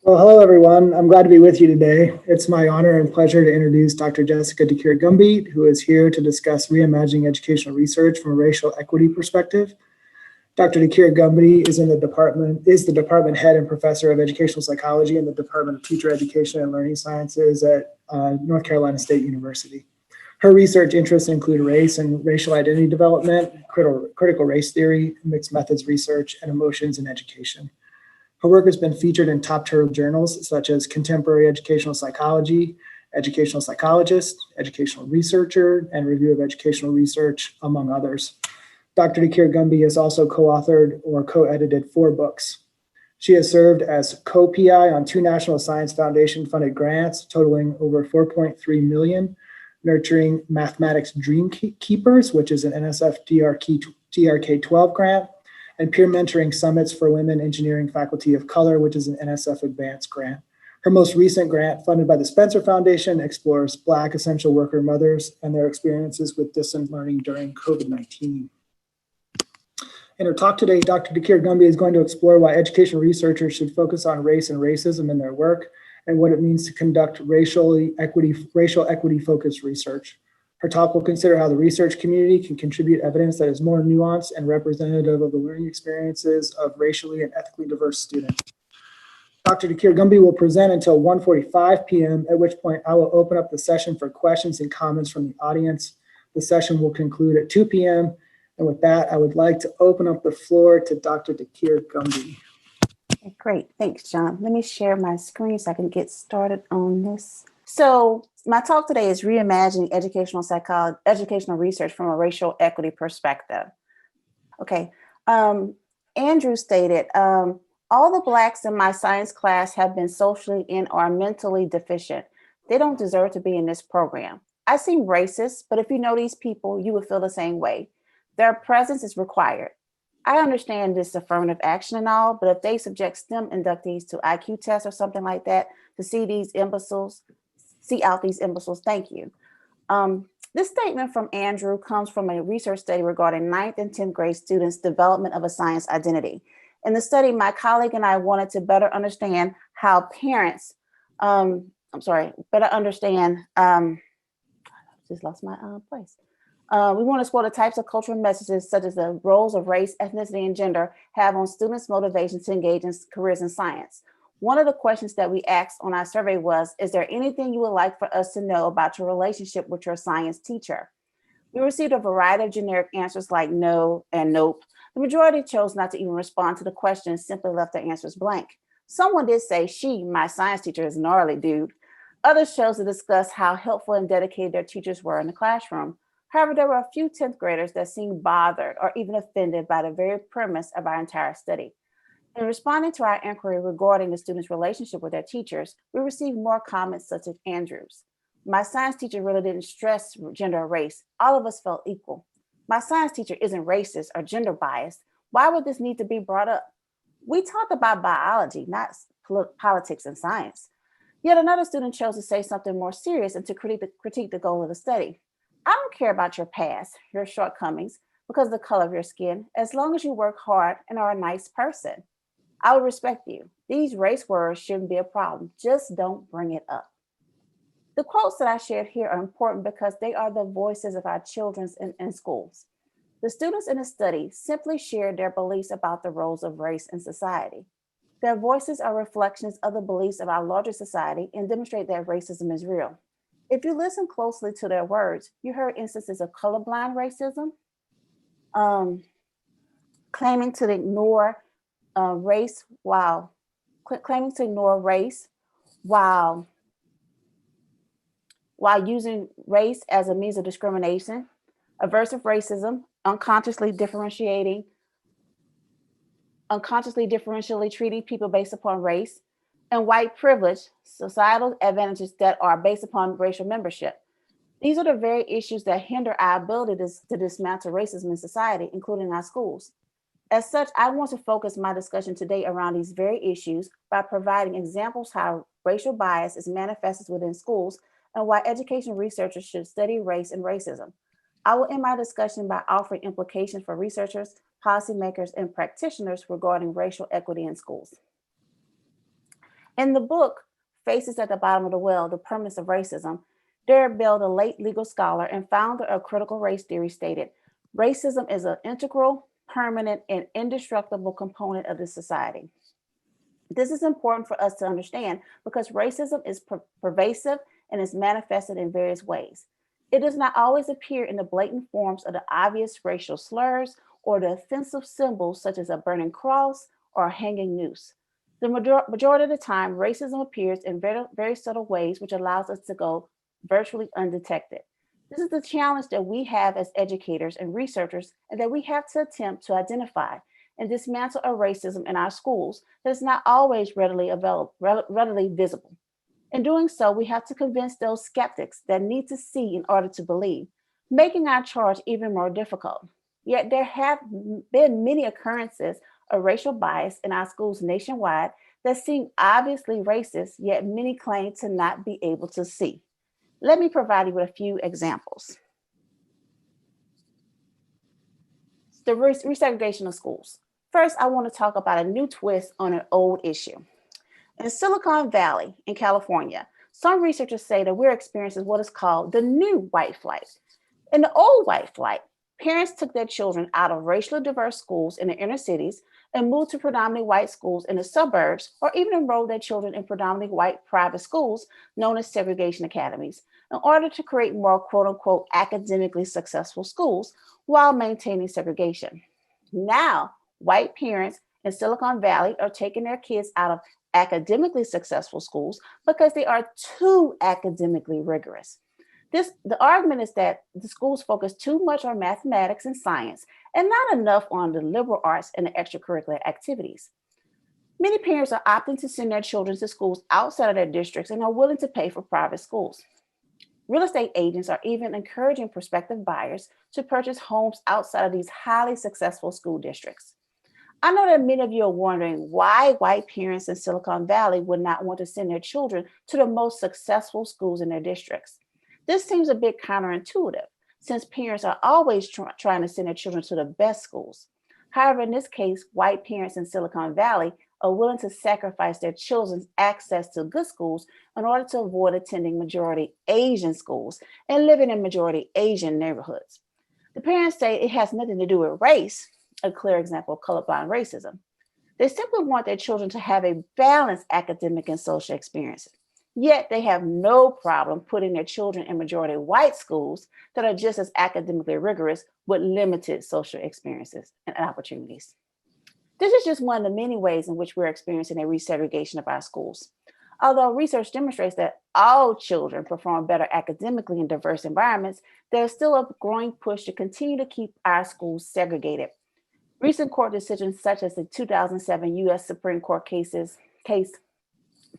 Well, hello, everyone. I'm glad to be with you today. It's my honor and pleasure to introduce Dr. Jessica DeKeer-Gumby, who is here to discuss reimagining educational research from a racial equity perspective. Dr. DeKeer-Gumby is the department head and professor of educational psychology in the Department of Teacher Education and Learning Sciences at North Carolina State University. Her research interests include race and racial identity development, critical race theory, mixed methods research, and emotions in education. Her work has been featured in top-tier journals such as Contemporary Educational Psychology, Educational Psychologist, Educational Researcher, and Review of Educational Research, among others. Dr. DeKeer-Gumby has also co-authored or co-edited 4 books. She has served as co-PI on 2 National Science Foundation-funded grants totaling over $4.3 million, Nurturing Mathematics Dream Keepers, which is an NSF DRK-12 grant, and Peer Mentoring Summits for Women Engineering Faculty of Color, which is an NSF Advanced grant. Her most recent grant, funded by the Spencer Foundation, explores Black essential worker mothers and their experiences with distant learning during COVID-19. In her talk today, Dr. DeKeer-Gumby is going to explore why education researchers should focus on race and racism in their work and what it means to conduct racial equity-focused research. Her talk will consider how the research community can contribute evidence that is more nuanced and representative of the learning experiences of racially and ethically diverse students. Dr. DeKeer-Gumby will present until 1:45 p.m., at which point I will open up the session for questions and comments from the audience. The session will conclude at 2 p.m. And with that, I would like to open up the floor to Dr. DeKeer-Gumby. Okay, great, thanks, John. Let me share my screen so I can get started on this. So my talk today is reimagining educational research from a racial equity perspective. Okay, Andrew stated, all the Blacks in my science class have been socially and are mentally deficient. They don't deserve to be in this program. I seem racist, but if you know these people, you would feel the same way. Their presence is required. I understand this affirmative action and all, but if they subject STEM inductees to IQ tests or something like that to see out these imbeciles, thank you. This statement from Andrew comes from a research study regarding 9th and 10th grade students' development of a science identity. In the study, my colleague and I wanted to better understand how parents, just lost my place. We want to explore the types of cultural messages such as the roles of race, ethnicity, and gender have on students' motivation to engage in careers in science. One of the questions that we asked on our survey was, is there anything you would like for us to know about your relationship with your science teacher? We received a variety of generic answers like no and nope. The majority chose not to even respond to the question and simply left their answers blank. Someone did say, my science teacher is gnarly, dude. Others chose to discuss how helpful and dedicated their teachers were in the classroom. However, there were a few 10th graders that seemed bothered or even offended by the very premise of our entire study. In responding to our inquiry regarding the students' relationship with their teachers, we received more comments such as Andrew's. My science teacher really didn't stress gender or race. All of us felt equal. My science teacher isn't racist or gender biased. Why would this need to be brought up? We talked about biology, not politics and science. Yet another student chose to say something more serious and to critique the goal of the study. I don't care about your past, your shortcomings, because of the color of your skin, as long as you work hard and are a nice person. I will respect you. These race words shouldn't be a problem. Just don't bring it up. The quotes that I shared here are important because they are the voices of our children in schools. The students in the study simply shared their beliefs about the roles of race in society. Their voices are reflections of the beliefs of our larger society and demonstrate that racism is real. If you listen closely to their words, you heard instances of colorblind racism, claiming to ignore race while using race as a means of discrimination, aversive racism, unconsciously differentially treating people based upon race, and white privilege, societal advantages that are based upon racial membership. These are the very issues that hinder our ability to dismantle racism in society, including our schools. As such, I want to focus my discussion today around these very issues by providing examples how racial bias is manifested within schools and why education researchers should study race and racism. I will end my discussion by offering implications for researchers, policymakers, and practitioners regarding racial equity in schools. In the book, Faces at the Bottom of the Well, The Permanence of Racism, Derrick Bell, the late legal scholar and founder of critical race theory, stated, racism is an integral, permanent, and indestructible component of this society. This is important for us to understand because racism is pervasive and is manifested in various ways. It does not always appear in the blatant forms of the obvious racial slurs or the offensive symbols such as a burning cross or a hanging noose. The majority of the time, racism appears in very, very subtle ways, which allows us to go virtually undetected. This is the challenge that we have as educators and researchers, and that we have to attempt to identify and dismantle a racism in our schools that is not always readily visible. In doing so, we have to convince those skeptics that need to see in order to believe, making our charge even more difficult. Yet there have been many occurrences of racial bias in our schools nationwide that seem obviously racist, yet many claim to not be able to see. Let me provide you with a few examples. The resegregation of schools. First, I want to talk about a new twist on an old issue. In Silicon Valley in California, some researchers say that we're experiencing what is called the new white flight. In the old white flight, parents took their children out of racially diverse schools in the inner cities and moved to predominantly white schools in the suburbs, or even enrolled their children in predominantly white private schools known as segregation academies, in order to create more quote unquote academically successful schools while maintaining segregation. Now, white parents in Silicon Valley are taking their kids out of academically successful schools because they are too academically rigorous. The argument is that the schools focus too much on mathematics and science and not enough on the liberal arts and the extracurricular activities. Many parents are opting to send their children to schools outside of their districts and are willing to pay for private schools. Real estate agents are even encouraging prospective buyers to purchase homes outside of these highly successful school districts. I know that many of you are wondering why white parents in Silicon Valley would not want to send their children to the most successful schools in their districts. This seems a bit counterintuitive, since parents are always trying to send their children to the best schools. However, in this case, white parents in Silicon Valley are willing to sacrifice their children's access to good schools in order to avoid attending majority Asian schools and living in majority Asian neighborhoods. The parents say it has nothing to do with race, a clear example of colorblind racism. They simply want their children to have a balanced academic and social experience. Yet they have no problem putting their children in majority white schools that are just as academically rigorous with limited social experiences and opportunities. This is just one of the many ways in which we're experiencing a resegregation of our schools. Although research demonstrates that all children perform better academically in diverse environments, there's still a growing push to continue to keep our schools segregated. Recent court decisions, such as the 2007 U.S. Supreme Court case,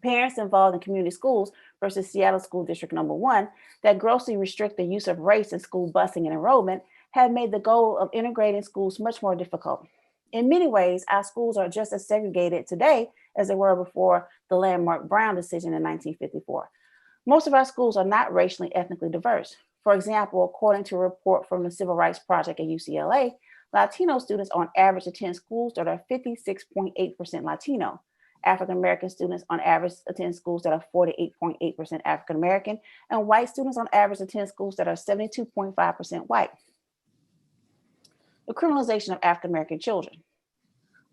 Parents Involved in Community Schools versus Seattle School District Number 1, that grossly restrict the use of race in school busing and enrollment, have made the goal of integrating schools much more difficult. In many ways, our schools are just as segregated today as they were before the landmark Brown decision in 1954. Most of our schools are not racially, ethnically diverse. For example, according to a report from the Civil Rights Project at UCLA, Latino students on average attend schools that are 56.8% Latino. African American students on average attend schools that are 48.8% African American, and white students on average attend schools that are 72.5% white. The criminalization of African American children.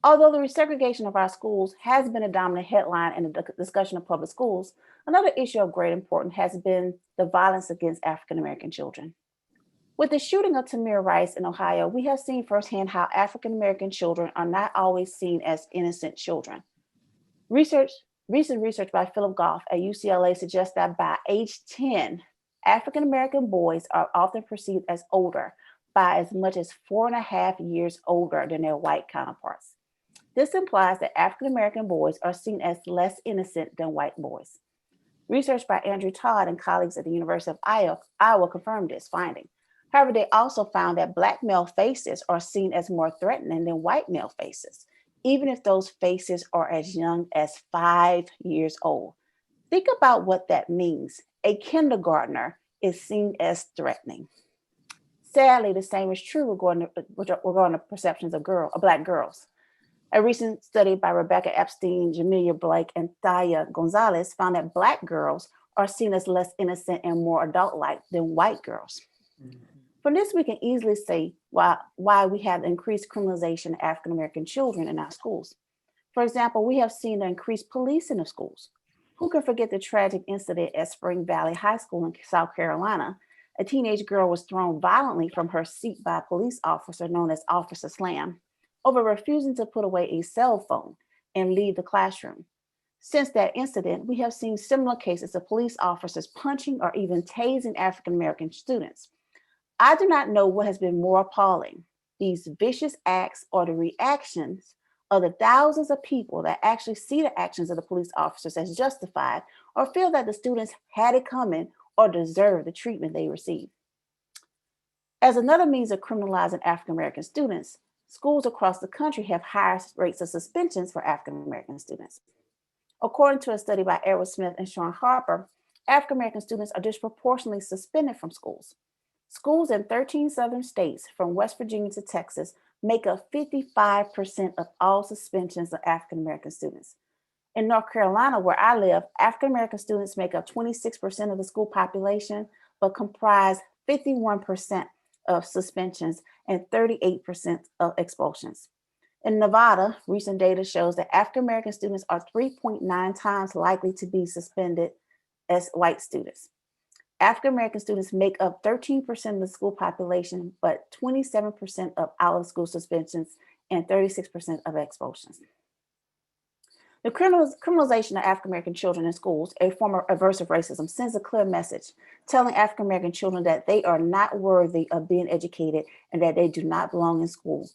Although the resegregation of our schools has been a dominant headline in the discussion of public schools, another issue of great importance has been the violence against African American children. With the shooting of Tamir Rice in Ohio, we have seen firsthand how African American children are not always seen as innocent children. Recent research by Philip Goff at UCLA suggests that by age 10, African American boys are often perceived as older, by as much as 4.5 years older than their white counterparts. This implies that African American boys are seen as less innocent than white boys. Research by Andrew Todd and colleagues at the University of Iowa confirmed this finding. However, they also found that Black male faces are seen as more threatening than white male faces, even if those faces are as young as 5 years old. Think about what that means. A kindergartner is seen as threatening. Sadly, the same is true regarding the perceptions of Black girls. A recent study by Rebecca Epstein, Jamelia Blake, and Thaya Gonzalez found that Black girls are seen as less innocent and more adult-like than white girls. From this, we can easily see why we have increased criminalization of African American children in our schools. For example, we have seen the increased policing of schools. Who can forget the tragic incident at Spring Valley High School in South Carolina? A teenage girl was thrown violently from her seat by a police officer known as Officer Slam over refusing to put away a cell phone and leave the classroom. Since that incident, we have seen similar cases of police officers punching or even tasing African American students. I do not know what has been more appalling, these vicious acts or the reactions of the thousands of people that actually see the actions of the police officers as justified or feel that the students had it coming or deserve the treatment they received. As another means of criminalizing African American students, schools across the country have higher rates of suspensions for African American students. According to a study by Edward Smith and Sean Harper, African American students are disproportionately suspended from schools. Schools in 13 southern states, from West Virginia to Texas, make up 55% of all suspensions of African American students. In North Carolina, where I live, African American students make up 26% of the school population, but comprise 51% of suspensions and 38% of expulsions. In Nevada, recent data shows that African American students are 3.9 times likely to be suspended as white students. African American students make up 13% of the school population, but 27% of out-of-school suspensions and 36% of expulsions. The criminalization of African American children in schools, a form of aversive racism, sends a clear message telling African American children that they are not worthy of being educated and that they do not belong in school.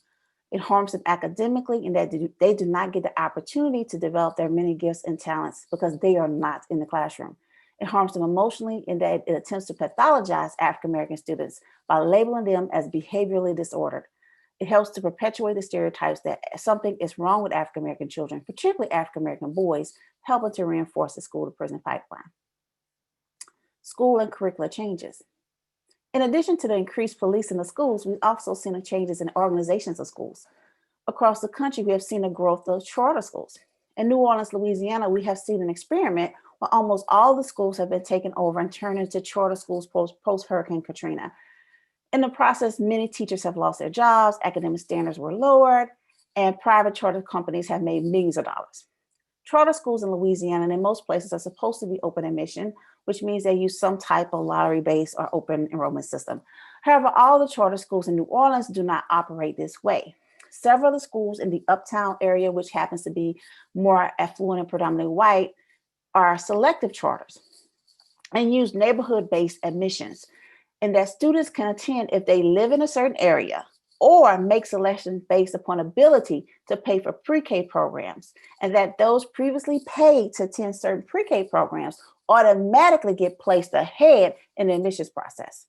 It harms them academically and that they do not get the opportunity to develop their many gifts and talents because they are not in the classroom. It harms them emotionally in that it attempts to pathologize African American students by labeling them as behaviorally disordered. It helps to perpetuate the stereotypes that something is wrong with African American children, particularly African American boys, helping to reinforce the school to prison pipeline. School and curricular changes. In addition to the increased policing of schools, we've also seen the changes in organizations of schools. Across the country, we have seen a growth of charter schools. In New Orleans, Louisiana, we have seen an experiment where almost all the schools have been taken over and turned into charter schools post-Hurricane Katrina. In the process, many teachers have lost their jobs, academic standards were lowered, and private charter companies have made millions of dollars. Charter schools in Louisiana and in most places are supposed to be open admission, which means they use some type of lottery-based or open enrollment system. However, all the charter schools in New Orleans do not operate this way. Several of the schools in the uptown area, which happens to be more affluent and predominantly white, are selective charters and use neighborhood-based admissions, and that students can attend if they live in a certain area or make selections based upon ability to pay for pre-K programs, and that those previously paid to attend certain pre-K programs automatically get placed ahead in the admissions process.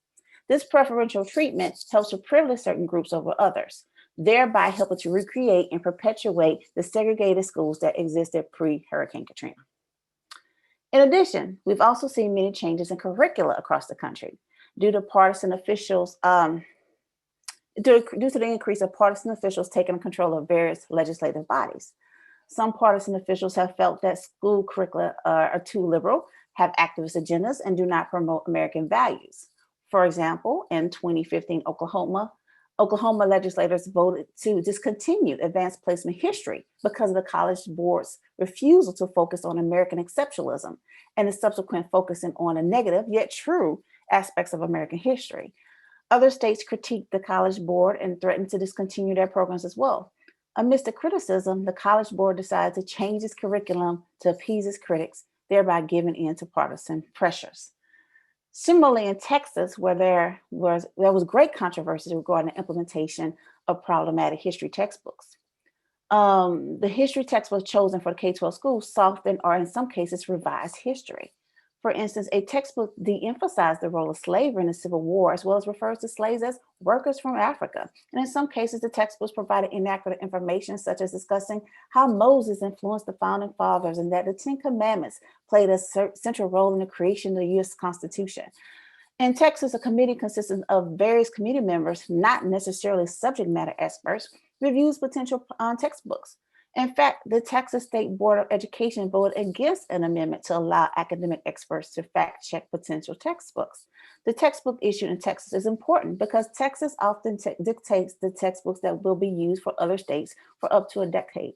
This preferential treatment helps to privilege certain groups over others, thereby helping to recreate and perpetuate the segregated schools that existed pre-Hurricane Katrina. In addition, we've also seen many changes in curricula across the country due to partisan officials, due to the increase of partisan officials taking control of various legislative bodies. Some partisan officials have felt that school curricula are too liberal, have activist agendas, and do not promote American values. For example, in 2015, Oklahoma legislators voted to discontinue advanced placement history because of the college board's refusal to focus on American exceptionalism and the subsequent focusing on the negative yet true aspects of American history. Other states critiqued the college board and threatened to discontinue their programs as well. Amidst the criticism, the college board decided to change its curriculum to appease its critics, thereby giving in to partisan pressures. Similarly, in Texas, where there was great controversy regarding the implementation of problematic history textbooks. The history textbooks chosen for the K-12 schools softened or in some cases revised history. For instance, a textbook de-emphasized the role of slavery in the Civil War, as well as refers to slaves as workers from Africa. And in some cases, the textbooks provided inaccurate information, such as discussing how Moses influenced the founding fathers and that the Ten Commandments played a central role in the creation of the U.S. Constitution. In Texas, a committee consisting of various committee members, not necessarily subject matter experts, reviews potential textbooks. In fact, the Texas State Board of Education voted against an amendment to allow academic experts to fact check potential textbooks. The textbook issue in Texas is important because Texas often dictates the textbooks that will be used for other states for up to a decade.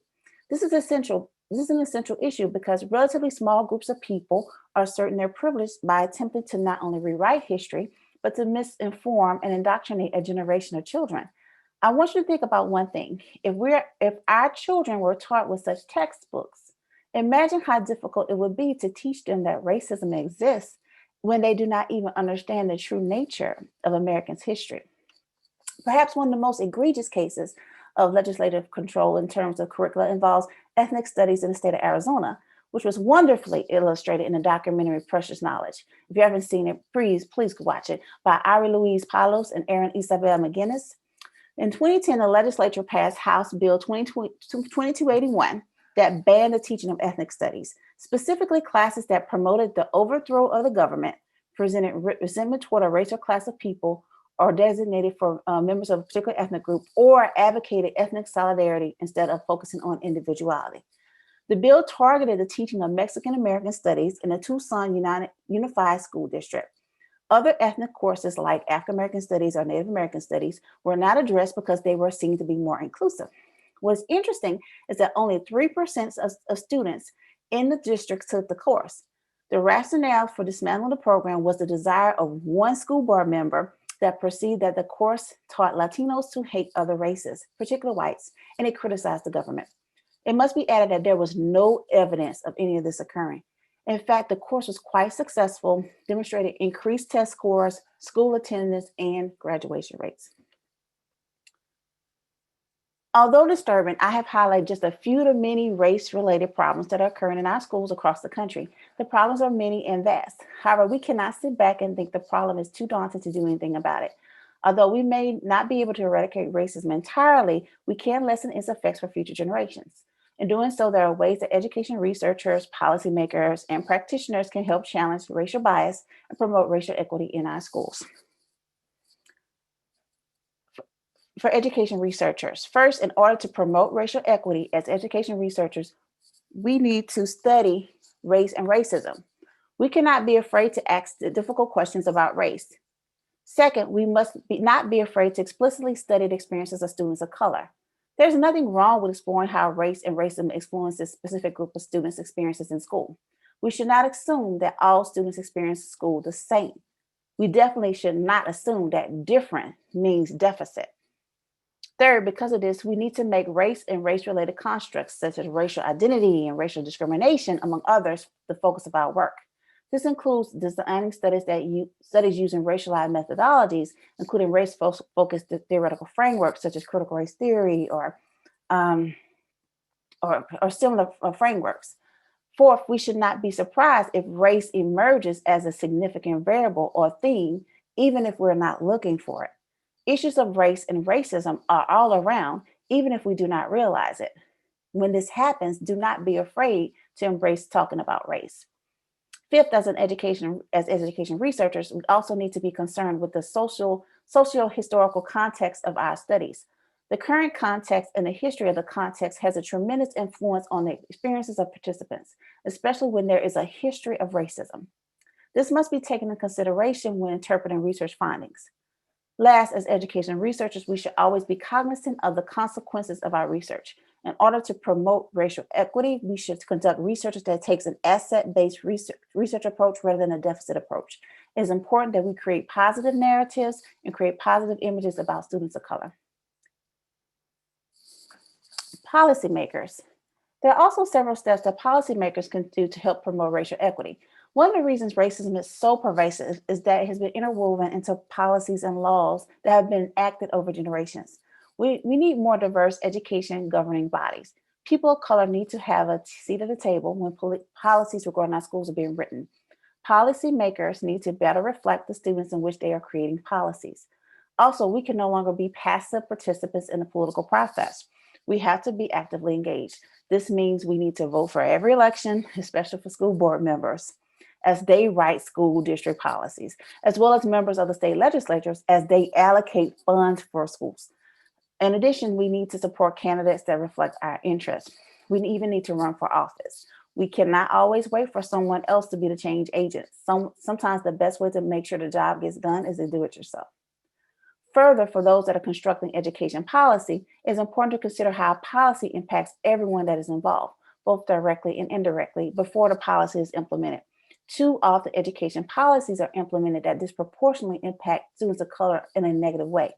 This is essential. This is an essential issue because relatively small groups of people are certain they're privileged by attempting to not only rewrite history, but to misinform and indoctrinate a generation of children. I want you to think about one thing. If our children were taught with such textbooks, imagine how difficult it would be to teach them that racism exists when they do not even understand the true nature of Americans' history. Perhaps one of the most egregious cases of legislative control in terms of curricula involves ethnic studies in the state of Arizona, which was wonderfully illustrated in the documentary Precious Knowledge. If you haven't seen it, please watch it, by Ari Louise Palos and Erin Isabel McGinnis. In 2010, the legislature passed House Bill 2281 that banned the teaching of ethnic studies, specifically classes that promoted the overthrow of the government, presented resentment toward a racial class of people, or designated for members of a particular ethnic group, or advocated ethnic solidarity instead of focusing on individuality. The bill targeted the teaching of Mexican American studies in the Tucson Unified School District. Other ethnic courses like African American studies or Native American studies were not addressed because they were seen to be more inclusive. What's interesting is that only 3% of students in the district took the course. The rationale for dismantling the program was the desire of one school board member that perceived that the course taught Latinos to hate other races, particularly whites, and it criticized the government. It must be added that there was no evidence of any of this occurring. In fact, the course was quite successful, demonstrating increased test scores, school attendance, and graduation rates. Although disturbing, I have highlighted just a few of the many race-related problems that are occurring in our schools across the country. The problems are many and vast. However, we cannot sit back and think the problem is too daunting to do anything about it. Although we may not be able to eradicate racism entirely, we can lessen its effects for future generations. In doing so, there are ways that education researchers, policymakers, and practitioners can help challenge racial bias and promote racial equity in our schools. For education researchers, first, in order to promote racial equity as education researchers, we need to study race and racism. We cannot be afraid to ask the difficult questions about race. Second, we must not be afraid to explicitly study the experiences of students of color. There's nothing wrong with exploring how race and racism influences a specific group of students' experiences in school. We should not assume that all students experience school the same. We definitely should not assume that different means deficit. Third, because of this, we need to make race and race-related constructs such as racial identity and racial discrimination, among others, the focus of our work. This includes designing studies using racialized methodologies, including race-focused theoretical frameworks such as critical race theory or similar frameworks. Fourth, we should not be surprised if race emerges as a significant variable or theme, even if we're not looking for it. Issues of race and racism are all around, even if we do not realize it. When this happens, do not be afraid to embrace talking about race. Fifth, as education researchers, we also need to be concerned with the socio-historical context of our studies. The current context and the history of the context has a tremendous influence on the experiences of participants, especially when there is a history of racism. This must be taken into consideration when interpreting research findings. Last, as education researchers, we should always be cognizant of the consequences of our research. In order to promote racial equity, we should conduct research that takes an asset-based research approach rather than a deficit approach. It is important that we create positive narratives and create positive images about students of color. Policymakers. There are also several steps that policymakers can do to help promote racial equity. One of the reasons racism is so pervasive is that it has been interwoven into policies and laws that have been enacted over generations. We need more diverse education governing bodies. People of color need to have a seat at the table when policies regarding our schools are being written. Policymakers need to better reflect the students in which they are creating policies. Also, we can no longer be passive participants in the political process. We have to be actively engaged. This means we need to vote for every election, especially for school board members, as they write school district policies, as well as members of the state legislatures as they allocate funds for schools. In addition, we need to support candidates that reflect our interests. We even need to run for office. We cannot always wait for someone else to be the change agent. Sometimes the best way to make sure the job gets done is to do it yourself. Further, for those that are constructing education policy, it's important to consider how policy impacts everyone that is involved, both directly and indirectly, before the policy is implemented. Too often, education policies are implemented that disproportionately impact students of color in a negative way.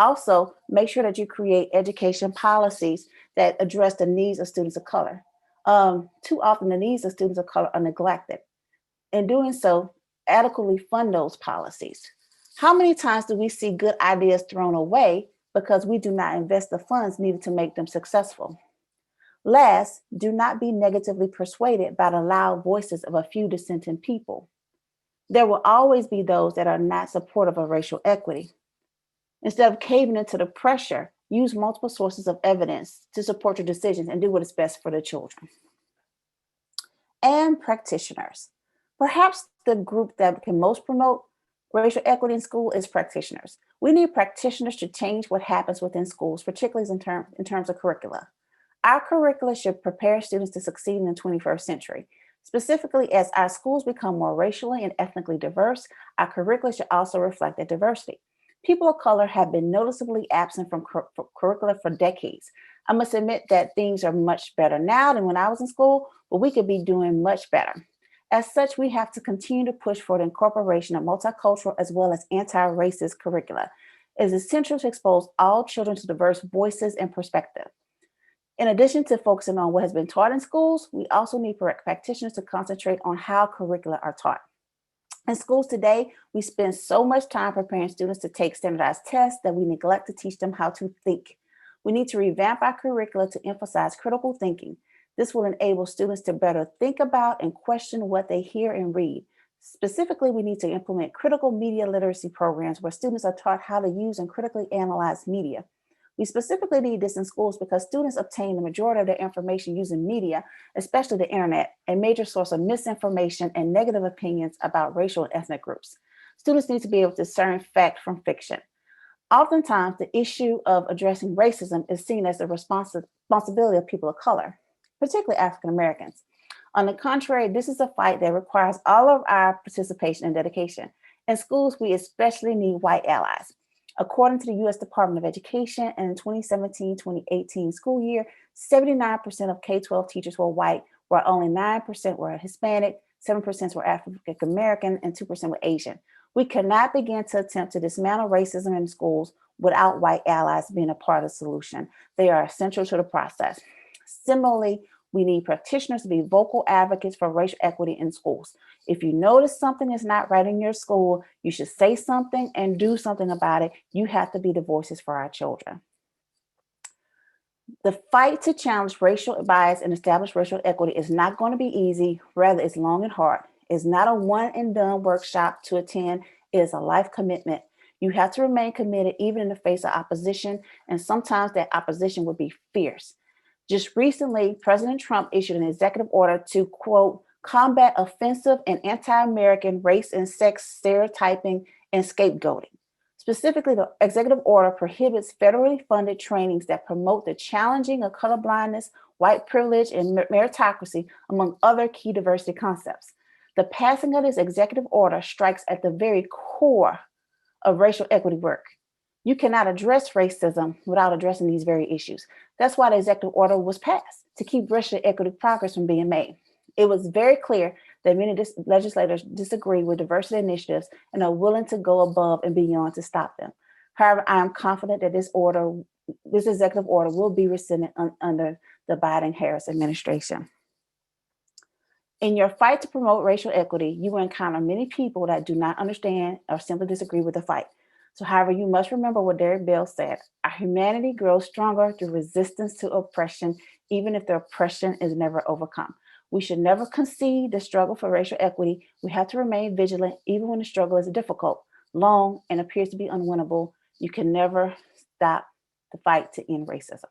Also, make sure that you create education policies that address the needs of students of color. Too often, the needs of students of color are neglected. In doing so, adequately fund those policies. How many times do we see good ideas thrown away because we do not invest the funds needed to make them successful? Last, do not be negatively persuaded by the loud voices of a few dissenting people. There will always be those that are not supportive of racial equity. Instead of caving into the pressure, use multiple sources of evidence to support your decisions and do what is best for the children. And practitioners. Perhaps the group that can most promote racial equity in school is practitioners. We need practitioners to change what happens within schools, particularly in terms of curricula. Our curricula should prepare students to succeed in the 21st century. Specifically, as our schools become more racially and ethnically diverse, our curricula should also reflect that diversity. People of color have been noticeably absent from curricula for decades. I must admit that things are much better now than when I was in school, but we could be doing much better. As such, we have to continue to push for the incorporation of multicultural as well as anti-racist curricula. It is essential to expose all children to diverse voices and perspectives. In addition to focusing on what has been taught in schools, we also need practitioners to concentrate on how curricula are taught. In schools today, we spend so much time preparing students to take standardized tests that we neglect to teach them how to think. We need to revamp our curricula to emphasize critical thinking. This will enable students to better think about and question what they hear and read. Specifically, we need to implement critical media literacy programs where students are taught how to use and critically analyze media. We specifically need this in schools because students obtain the majority of their information using media, especially the internet, a major source of misinformation and negative opinions about racial and ethnic groups. Students need to be able to discern fact from fiction. Oftentimes, the issue of addressing racism is seen as the responsibility of people of color, particularly African Americans. On the contrary, this is a fight that requires all of our participation and dedication. In schools, we especially need white allies. According to the U.S. Department of Education, in the 2017-2018 school year, 79% of K-12 teachers were white, where only 9% were Hispanic, 7% were African American, and 2% were Asian. We cannot begin to attempt to dismantle racism in schools without white allies being a part of the solution. They are essential to the process. Similarly, we need practitioners to be vocal advocates for racial equity in schools. If you notice something is not right in your school, you should say something and do something about it. You have to be the voices for our children. The fight to challenge racial bias and establish racial equity is not going to be easy. Rather, it's long and hard. It's not a one and done workshop to attend. It is a life commitment. You have to remain committed even in the face of opposition, and sometimes that opposition will be fierce. Just recently, President Trump issued an executive order to, quote, combat offensive and anti-American race and sex stereotyping and scapegoating. Specifically, the executive order prohibits federally funded trainings that promote the challenging of colorblindness, white privilege, and meritocracy, among other key diversity concepts. The passing of this executive order strikes at the very core of racial equity work. You cannot address racism without addressing these very issues. That's why the executive order was passed, to keep racial equity progress from being made. It was very clear that many legislators disagree with diversity initiatives and are willing to go above and beyond to stop them. However, I am confident that this executive order will be rescinded under the Biden-Harris administration. In your fight to promote racial equity, you will encounter many people that do not understand or simply disagree with the fight. So, however, you must remember what Derrick Bell said: our humanity grows stronger through resistance to oppression, even if the oppression is never overcome. We should never concede the struggle for racial equity. We have to remain vigilant, even when the struggle is difficult, long, and appears to be unwinnable. You can never stop the fight to end racism.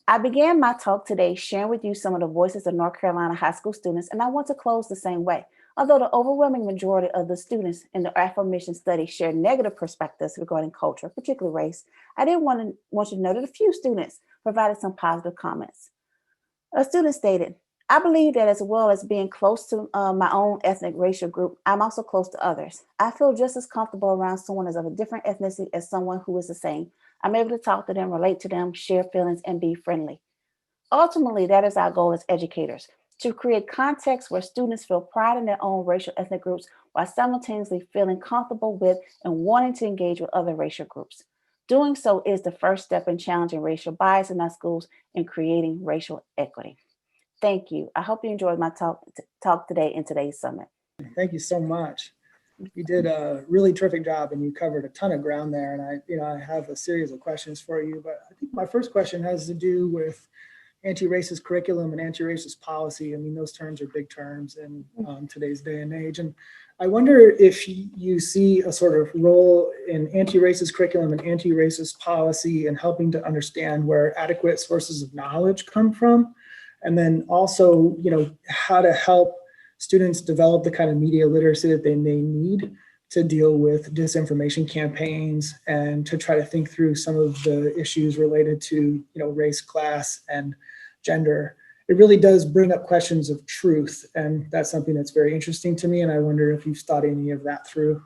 I began my talk today sharing with you some of the voices of North Carolina high school students, and I want to close the same way. Although the overwhelming majority of the students in the aforementioned study share negative perspectives regarding culture, particularly race, I did want you to know that a few students provided some positive comments. A student stated, I believe that as well as being close to my own ethnic racial group, I'm also close to others. I feel just as comfortable around someone as of a different ethnicity as someone who is the same. I'm able to talk to them, relate to them, share feelings, and be friendly. Ultimately, that is our goal as educators, to create context where students feel pride in their own racial ethnic groups while simultaneously feeling comfortable with and wanting to engage with other racial groups. Doing so is the first step in challenging racial bias in our schools and creating racial equity. Thank you. I hope you enjoyed my talk today in today's summit. Thank you so much. You did a really terrific job and you covered a ton of ground there. And I have a series of questions for you, but I think my first question has to do with anti-racist curriculum and anti-racist policy. I mean, those terms are big terms in today's day and age. And I wonder if you see a sort of role in anti-racist curriculum and anti-racist policy in helping to understand where adequate sources of knowledge come from. And then also, how to help students develop the kind of media literacy that they may need to deal with disinformation campaigns and to try to think through some of the issues related to, race, class, and gender. It really does bring up questions of truth. And that's something that's very interesting to me. And I wonder if you've thought any of that through.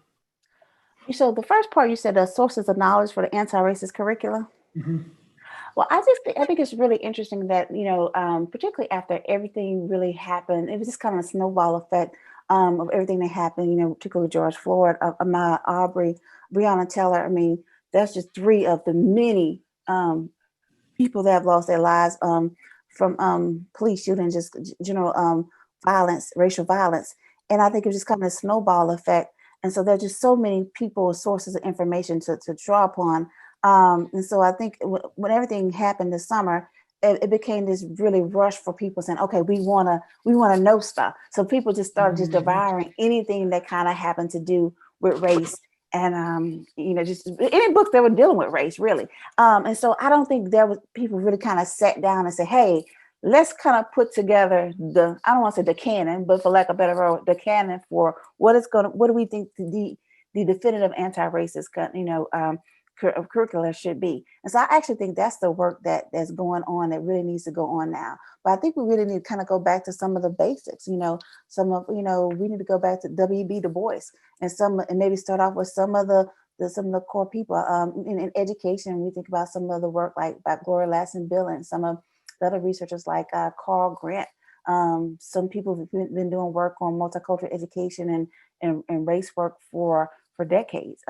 So the first part you said, sources of knowledge for the anti-racist curricula. Mm-hmm. Well, I think it's really interesting that, particularly after everything really happened, it was just kind of a snowball effect of everything that happened, particularly George Floyd, Ahmaud Arbery, Breonna Taylor. I mean, that's just three of the many people that have lost their lives from police shooting, just general violence, racial violence. And I think it was just kind of a snowball effect. And so there's just so many people, sources of information to draw upon. And so I think when everything happened this summer, it became this really rush for people saying, okay, we want to know stuff. So people just started just devouring anything that kind of happened to do with race. And, just any books that were dealing with race, really. And so I don't think there was people really kind of sat down and said, hey, let's kind of put together I don't want to say the canon, but for lack of a better word, the canon for what do we think the definitive anti-racist, curricula should be. And so I actually think that's the work that's going on that really needs to go on now. But I think we really need to kind of go back to some of the basics, we need to go back to W.B. Du Bois and maybe start off with some of the core people in education. We think about some of the work like by Gloria Ladson-Billings, some of the other researchers like Carl Grant, some people who've been doing work on multicultural education and race work for decades.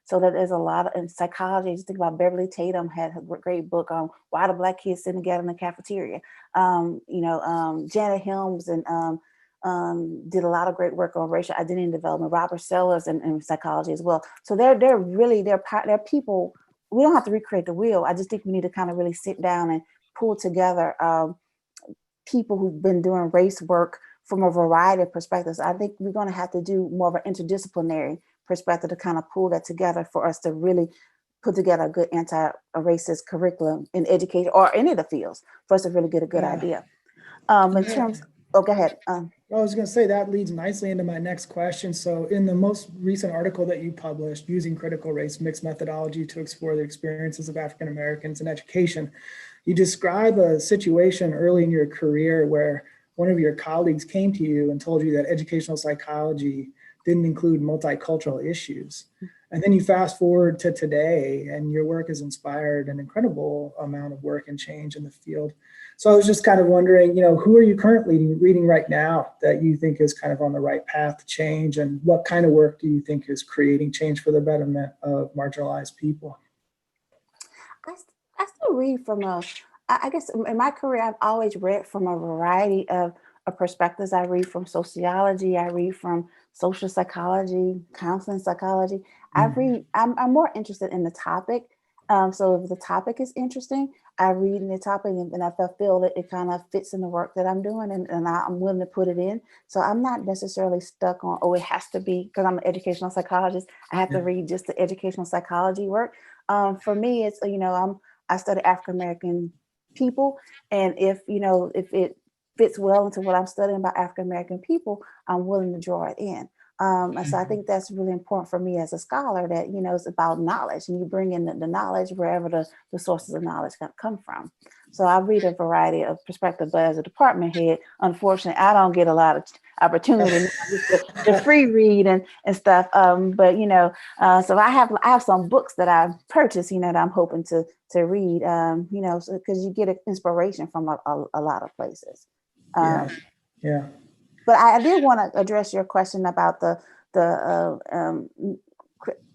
So that there's a lot in psychology. Just think about Beverly Tatum had a great book on why the Black kids sitting together in the cafeteria. Janet Helms did a lot of great work on racial identity and development. Robert Sellers and psychology as well. So they're people. We don't have to recreate the wheel. I just think we need to kind of really sit down and pull together people who've been doing race work from a variety of perspectives. I think we're going to have to do more of an interdisciplinary perspective to kind of pull that together for us to really put together a good anti-racist curriculum in education or any of the fields for us to really get a good idea. In terms, go ahead. I was going to say that leads nicely into my next question. So in the most recent article that you published, Using Critical Race Mixed Methodology to Explore the Experiences of African Americans in Education, you describe a situation early in your career where one of your colleagues came to you and told you that educational psychology didn't include multicultural issues. And then you fast forward to today and your work has inspired an incredible amount of work and change in the field. So I was just kind of wondering, who are you currently reading right now that you think is kind of on the right path to change, and what kind of work do you think is creating change for the betterment of marginalized people? I still read I guess in my career, I've always read from a variety of perspectives. I read from sociology, I read from social psychology, counseling psychology. I'm more interested in the topic. So if the topic is interesting, I read in the topic and if I feel that it kind of fits in the work that I'm doing and I'm willing to put it in. So I'm not necessarily stuck on, it has to be, because I'm an educational psychologist, I have to read just the educational psychology work. For me, it's, I study African American people. And if it fits well into what I'm studying about African American people, I'm willing to draw it in. And so I think that's really important for me as a scholar, that, it's about knowledge, and you bring in the knowledge wherever the sources of knowledge come from. So I read a variety of perspectives, but as a department head, unfortunately, I don't get a lot of opportunity to free read and stuff. So I have some books that I've purchased, that I'm hoping to read, because you get inspiration from a lot of places. Yeah. But I did want to address your question about the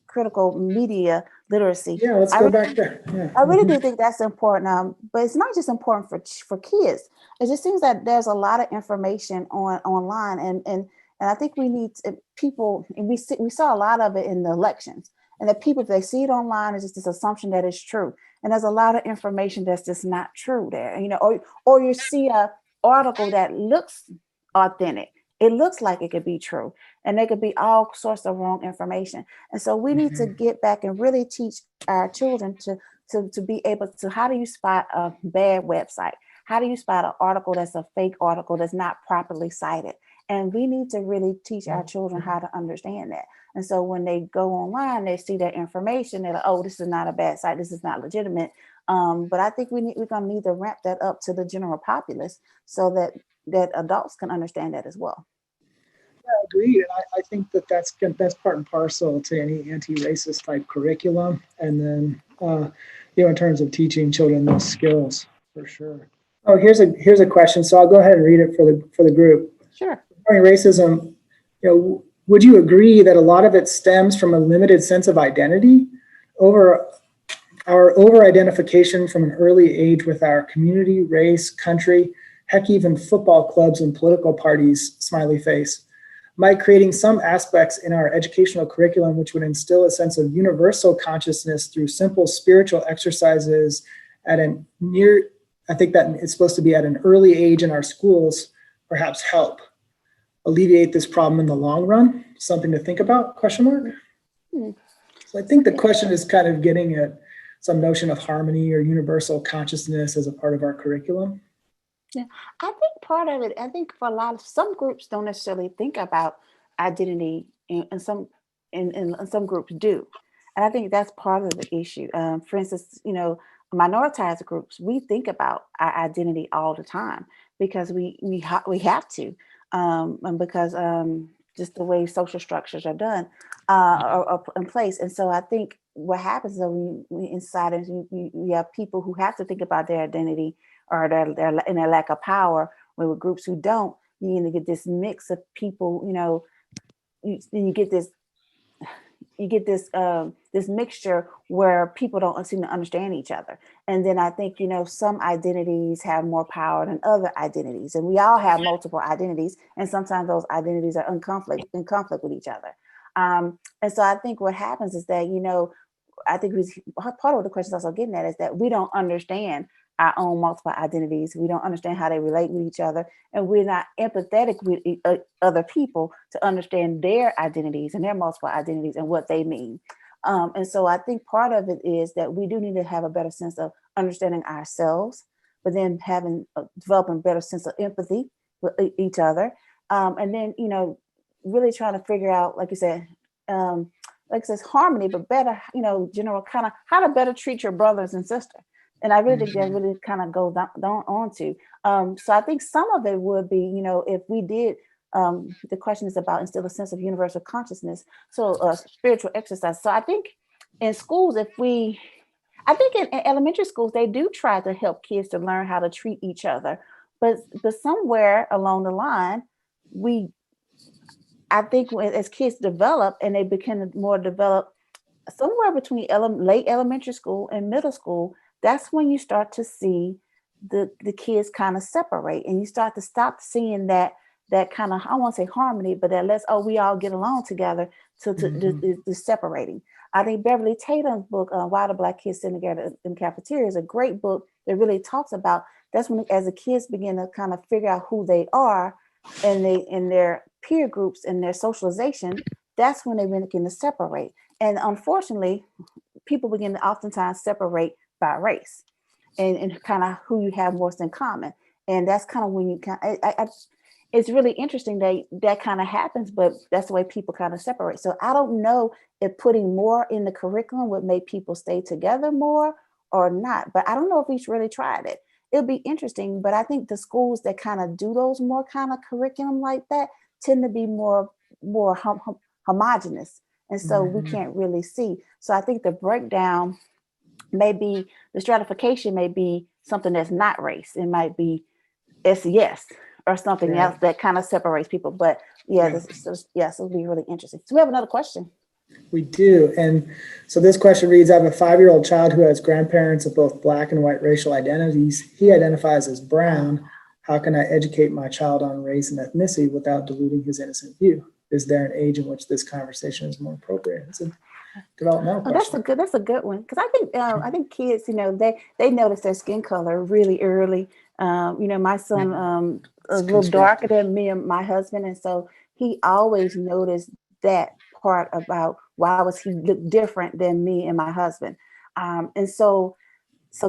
critical media literacy. Yeah, let's go back there. Yeah. I really do think that's important, but it's not just important for kids. It just seems that there's a lot of information online, and I think we need people. And we saw a lot of it in the elections, and that people, if they see it online, it's just this assumption that it's true. And there's a lot of information that's just not true there. Or you see a article that looks authentic. It looks like it could be true, and there could be all sorts of wrong information. And so we need to get back and really teach our children to be able to, how do you spot a bad website? How do you spot an article that's a fake article that's not properly cited? And we need to really teach our children how to understand that. And so when they go online, they see that information, they're like, oh, this is not a bad site, this is not legitimate. But I think we're going to need to ramp that up to the general populace so that adults can understand that as well. Yeah, agreed. And I think that's part and parcel to any anti-racist type curriculum. And then, in terms of teaching children those skills, for sure. Oh, here's a question. So I'll go ahead and read it for the group. Sure. Regarding racism, would you agree that a lot of it stems from a limited sense of identity, over our over-identification from an early age with our community, race, country, heck, even football clubs and political parties, smiley face, might creating some aspects in our educational curriculum which would instill a sense of universal consciousness through simple spiritual exercises I think that it's supposed to be at an early age in our schools, perhaps help alleviate this problem in the long run? Something to think about, question mark? So I think the question is kind of getting at some notion of harmony or universal consciousness as a part of our curriculum. Yeah, I think part of it, I think for some groups don't necessarily think about identity, and some groups do. And I think that's part of the issue. For instance, minoritized groups, we think about our identity all the time because we have to, and because just the way social structures are done are in place. And so I think what happens is when we inside, you have people who have to think about their identity or their lack of power, with groups who don't. You need to get this mix of people, you get this mixture where people don't seem to understand each other. And then I think, some identities have more power than other identities, and we all have multiple identities, and sometimes those identities are in conflict with each other. And so I think what happens is that, I think part of the question also getting at is that we don't understand our own multiple identities. We don't understand how they relate with each other, and we're not empathetic with other people to understand their identities and their multiple identities and what they mean. And so I think part of it is that we do need to have a better sense of understanding ourselves, but then developing a better sense of empathy with each other. And then, really trying to figure out, like you said, harmony, but better, general kind of how to better treat your brothers and sisters. And I really think that really kind of goes on to. So I think some of it would be, if we did, the question is about instill a sense of universal consciousness. So spiritual exercise. So I think in schools, I think in elementary schools, they do try to help kids to learn how to treat each other. But somewhere along the line, I think as kids develop and they become more developed, somewhere between late elementary school and middle school, that's when you start to see the kids kind of separate, and you start to stop seeing that kind of, I won't say harmony, but that we all get along together to separating. I think Beverly Tatum's book, Why the Black Kids Sitting Together in the Cafeteria, is a great book that really talks about, that's when as the kids begin to kind of figure out who they are and in their peer groups and their socialization, that's when they begin to separate. And unfortunately, people begin to oftentimes separate by race and kind of who you have most in common. And that's kind of when you it's really interesting that that kind of happens, but that's the way people kind of separate. So I don't know if putting more in the curriculum would make people stay together more or not, but I don't know if we've really tried it. It'll be interesting, but I think the schools that kind of do those more kind of curriculum like that tend to be more homogenous. And so we can't really see. So I think the breakdown maybe the stratification may be something that's not race. It might be SES or something else that kind of separates people. But yes, it'll be really interesting. So we have another question. We do. And so this question reads, I have a 5-year-old child who has grandparents of both Black and white racial identities. He identifies as brown. How can I educate my child on race and ethnicity without diluting his innocent view? Is there an age in which this conversation is more appropriate? It's a developmental question. That's a good one. Because I think kids, they notice their skin color really early. My son is a little darker than me and my husband. And so he always noticed that part about why was he look different than me and my husband. And so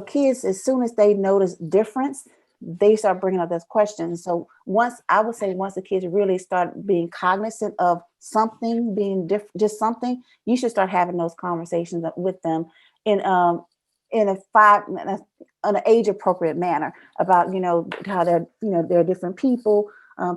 kids, as soon as they notice difference, they start bringing up those questions. So once the kids really start being cognizant of something being different, just something, you should start having those conversations with them in an age appropriate manner about, how they're different people,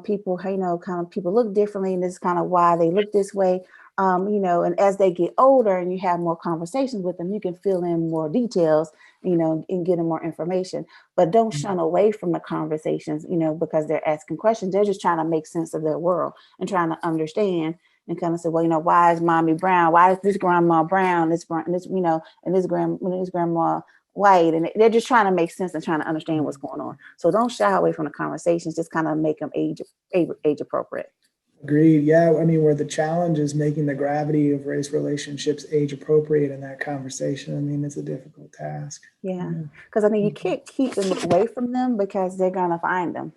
people look differently, and this is kind of why they look this way. And as they get older and you have more conversations with them, you can fill in more details, and get them more information, but don't shun away from the conversations, because they're asking questions. They're just trying to make sense of their world and trying to understand and kind of say, well, why is mommy brown? Why is this grandma brown? And this grandma white? And they're just trying to make sense and trying to understand what's going on. So don't shy away from the conversations, just kind of make them age appropriate. Agreed. Yeah. Where the challenge is making the gravity of race relationships age appropriate in that conversation. It's a difficult task. Yeah. Because you can't keep them away from them because they're going to find them.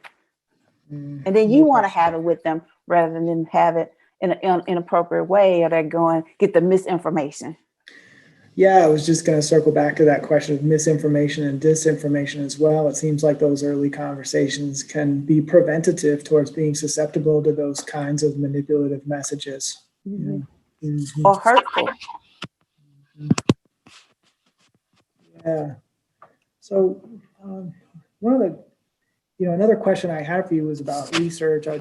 And then you want to have it with them rather than have it in an inappropriate way, or they're going to get the misinformation. Yeah, I was just going to circle back to that question of misinformation and disinformation as well. It seems like those early conversations can be preventative towards being susceptible to those kinds of manipulative messages. Or hurtful. Yeah. So one of the, another question I had for you was about research. I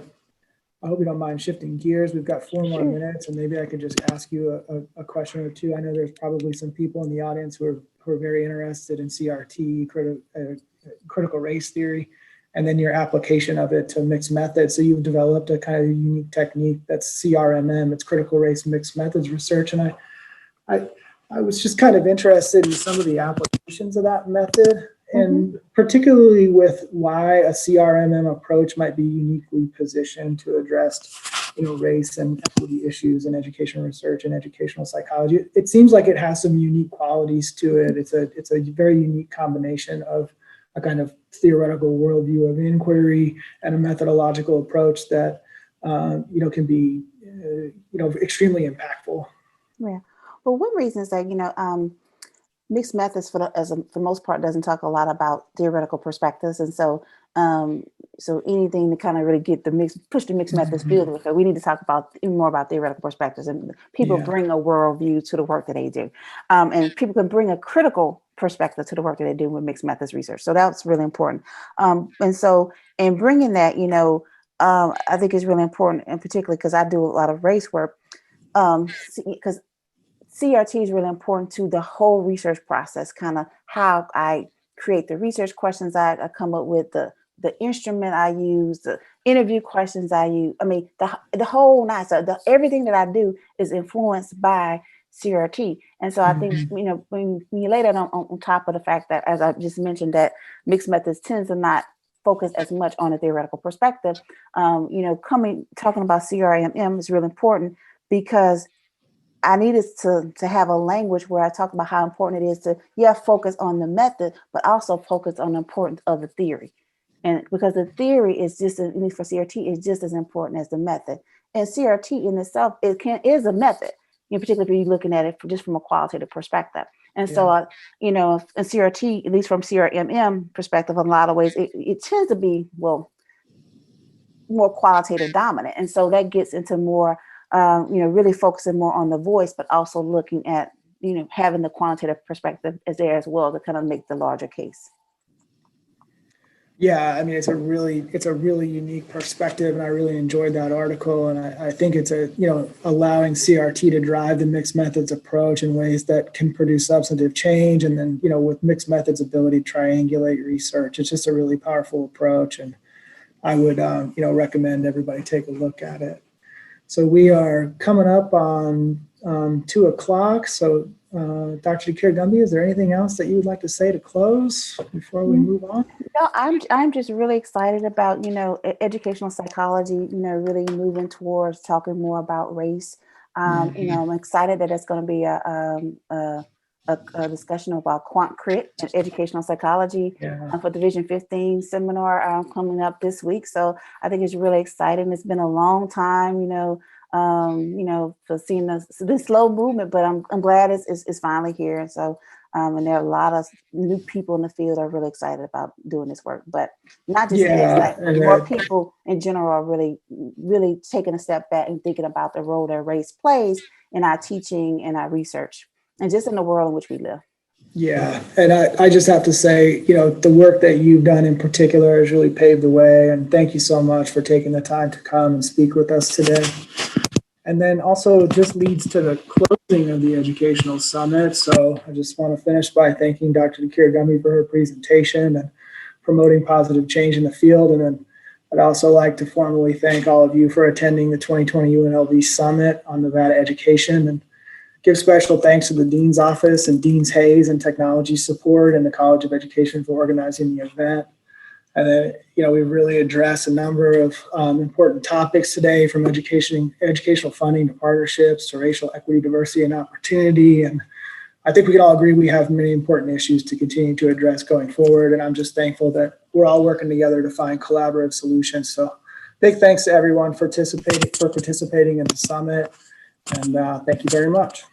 hope you don't mind shifting gears. We've got 4 more minutes, and maybe I could just ask you a question or two. I know there's probably some people in the audience who are very interested in CRT, critical race theory, and then your application of it to mixed methods. So you've developed a kind of unique technique that's CRMM. It's critical race mixed methods research, and I was just kind of interested in some of the applications of that method. And particularly with why a CRMM approach might be uniquely positioned to address, race and equity issues in educational research and educational psychology. It seems like it has some unique qualities to it. It's a very unique combination of a kind of theoretical worldview of inquiry and a methodological approach that can be extremely impactful. Yeah. Well, one reason is that mixed methods for the most part doesn't talk a lot about theoretical perspectives, and so anything to kind of really get push the mixed methods field with it, we need to talk more about theoretical perspectives, and people bring a worldview to the work that they do, and people can bring a critical perspective to the work that they do with mixed methods research. So that's really important, and so in bringing that, I think is really important, and particularly because I do a lot of race work, because CRT is really important to the whole research process, kind of how I create the research questions I come up with, the instrument I use, the interview questions I use. The whole nine. So everything that I do is influenced by CRT. And so I think, when you lay that on top of the fact that, as I just mentioned, that mixed methods tends to not focus as much on a theoretical perspective, talking about CRMM is really important because I needed to have a language where I talk about how important it is to, focus on the method, but also focus on the importance of the theory. And because the theory is just, at least for CRT, is just as important as the method. And CRT in itself, is a method, particularly if you're looking at it just from a qualitative perspective. And so, you know, in CRT, at least from CRMM perspective, in a lot of ways, it tends to be, well, more qualitative dominant. And so that gets into more, you know, really focusing more on the voice, but also looking at, you know, having the quantitative perspective is there as well to kind of make the larger case. Yeah, I mean, it's a really unique perspective, and I really enjoyed that article. And I think it's allowing CRT to drive the mixed methods approach in ways that can produce substantive change. And then, you know, with mixed methods ability to triangulate research, it's just a really powerful approach. And I would, recommend everybody take a look at it. So we are coming up on 2:00. So Dr. Dakir Gumby, is there anything else that you would like to say to close before we move on? No, I'm just really excited about, you know, educational psychology, you know, really moving towards talking more about race. You know, I'm excited that it's going to be a discussion about quant crit and educational psychology for Division 15 seminar coming up this week. So I think it's really exciting. It's been a long time, you know, for seeing this slow movement, but I'm glad it's finally here. And so, and there are a lot of new people in the field are really excited about doing this work, but not just excited, more people in general are really, really taking a step back and thinking about the role that race plays in our teaching and our research, and just in the world in which we live. Yeah, and I just have to say, you know, the work that you've done in particular has really paved the way, and thank you so much for taking the time to come and speak with us today. And then also just leads to the closing of the Educational Summit. So I just want to finish by thanking Dr. Dakir Gumby for her presentation and promoting positive change in the field. And then I'd also like to formally thank all of you for attending the 2020 UNLV Summit on Nevada Education, and give special thanks to the Dean's Office and Dean's Hayes and Technology Support and the College of Education for organizing the event. And then, you know, we've really addressed a number of important topics today, from educational funding to partnerships to racial equity, diversity, and opportunity. And I think we can all agree we have many important issues to continue to address going forward. And I'm just thankful that we're all working together to find collaborative solutions. So big thanks to everyone for participating in the summit. And thank you very much.